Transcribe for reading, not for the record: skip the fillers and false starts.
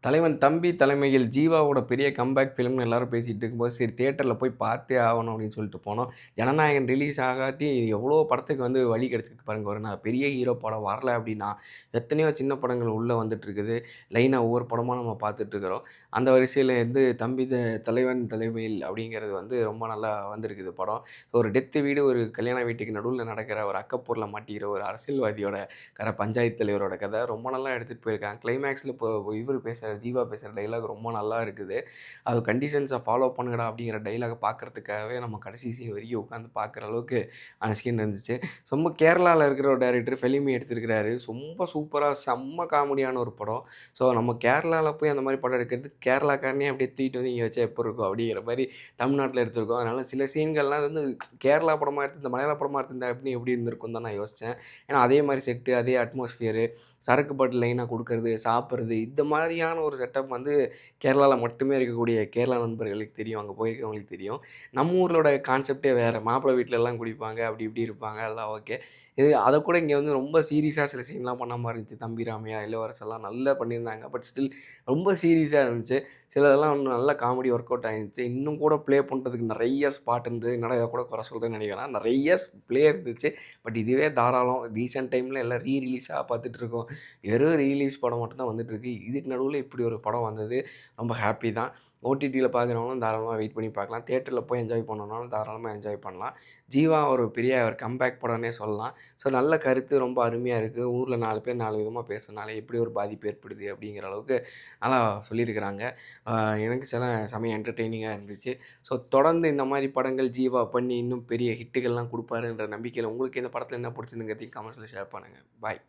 தலைவன் தம்பி தலைமையில் ஜீவாவோட பெரிய கம்பேக் ஃபிலிம்னு எல்லாரும் பேசிட்டு இருக்கும்போது, சரி தியேட்டர்ல போய் பார்த்தே ஆவணும் அப்படின்னு சொல்லிட்டு போனோம். ஜனநாயகன் ரிலீஸ் ஆகாட்டி எவ்வளோ படத்துக்கு வந்து வழி கிடைச்சிருக்கு பாருங்க. ஒரு பெரிய ஹீரோ படம் வரல அப்படின்னா, எத்தனையோ சின்ன படங்கள் உள்ள வந்துட்டுருக்குது. லைனா ஒவ்வொரு படமா நம்ம பார்த்துட்ருக்குறோம். அந்த வரிசையில வந்து தம்பி தலைவன் தலைமையில் அப்படிங்கிறது வந்து ரொம்ப நல்லா வந்திருக்குது படம். ஒரு டெத்து வீடு, ஒரு கல்யாண வீட்டுக்கு நடுவுல நடக்கிற ஒரு அக்கப்போர்ல மாட்டிக்கிற ஒரு அரசியல்வாதியோட பஞ்சாயத்து தலைவரோட கதை ரொம்ப நல்லா எடுத்துட்டு போயிருக்காங்க. கிளைமேக்ஸ்ல இப்போ இவரு ஜீவா பேசுற டயலாக் ரொம்ப நல்லா இருக்குது. அது கண்டிஷன்ஸ ஃபாலோ பண்ணுங்கடா அப்படிங்கிற டயலாக பார்க்கறதுக்காகவே நம்ம கடைசி சீன் வரைக்கும் உட்காந்து பார்க்குற அளவுக்கு அந்த சீன் இருந்துச்சு. ரொம்ப கேரளால இருக்கிற ஒரு டைரக்டர் ஃபெலிமி எடுத்திருக்கிறாரு. ரொம்ப சூப்பரா செம்ம காமெடியான ஒரு படம். ஸோ நம்ம கேரளால போய் அந்த மாரி படம் எடுக்கிறது, கேரளாக்காரனையே அப்படியே தூக்கிட்டு வந்து இங்க வச்சா எப்படி இருக்கும் அப்படிங்கிற மாரி தமிழ்நாட்ல எடுத்திருக்கோம். அதனால சில சீன்கள்லாம் வந்து கேரளா படமா எடுத்து இந்த மலையாள படமா எடுத்திருந்தா எப்படி இருந்திருக்கும்னு தான் நான் யோசிச்சேன். ஏன்னா அதே மாரி செட்டு, அதே அட்மாஸ்பியர், சரக்கு பாட்டில் லைனா குடுக்கறது, சாப்பிடுறது, இந்த மாதிரியான ஒரு செட்டப் வந்து கேரளால மட்டுமே இருக்கக்கூடிய கேரளா நண்பர்களுக்கு தெரியும். அங்க போயிருக்கிறவங்களுக்கு தெரியும். நம்ம ஊர்களோட கான்செப்ட்டே வேற. மாப்பிள வீட்லலாம் குடிப்பாங்க. அப்படி இப்படி இருப்பாங்க. எல்லாம் ஓகே. அதக்கூட இங்க வந்து ரொம்ப சீரியஸா சில சீன்லாம் பண்ண மாரி இருந்துச்சு. தம்பி ராமையா, இளவரசர்லாம் நல்லா பண்ணியிருந்தாங்க. பட் ஸ்டில் ரொம்ப சீரியஸா இருந்துச்சு. சிலதெல்லாம் இன்னும் நல்லா காமெடி ஒர்க் அவுட் ஆயிருந்துச்சு. இன்னும் கூட ப்ளே பண்றதுக்கு நெறைய ஸ்பாட் இருந்தது. என்னடா இத கூட குறை சொல்றேன்னு நெனைக்க வேணாம். நெறைய ப்ளே இருந்துச்சு. பட் இதுவே தாராளம். ரீசென்ட் டைம்ல எல்லாம் ரிலீஸா பார்த்துட்டுருக்கோம். வெறும் ரிலீஸ் படம் மட்டும் தான் வந்துட்டுருக்கு. இதுக்கு நடுவுல இப்படி ஒரு படம் வந்தது ரொம்ப ஹாப்பி தான். ஓடிடில பார்க்குறவங்களும் தாராளமா வெயிட் பண்ணி பார்க்கலாம். தியேட்டர்ல போய் என்ஜாய் பண்ணணும்னாலும் தாராளமா என்ஜாய் பண்ணலாம். ஜீவா ஒரு பெரிய ஒரு கம்பேக் படம்னே சொல்லலாம். ஸோ நல்ல கருத்து ரொம்ப அருமையா இருக்கு. ஊர்ல 4 பேர் 4 விதமா பேசுறனால எப்படி ஒரு பாதிப்பு ஏற்படுது அப்படிங்கிற அளவுக்கு நல்லா சொல்லியிருக்கிறாங்க. அ எனக்கு செமையா என்டர்டெய்னிங்கா இருந்துச்சு. ஸோ தொடர்ந்து இந்த மாரி படங்கள் ஜீவா பண்ணி இன்னும் பெரிய ஹிட்டுகள்லாம் குடுப்பாருன்ற நம்பிக்கையில உங்களுக்கு இந்த படத்துல என்ன புடிச்சிருந்துங்கிறதையும் கமெண்ட்ஸ்ல ஷேர் பண்ணுங்க. பாய்.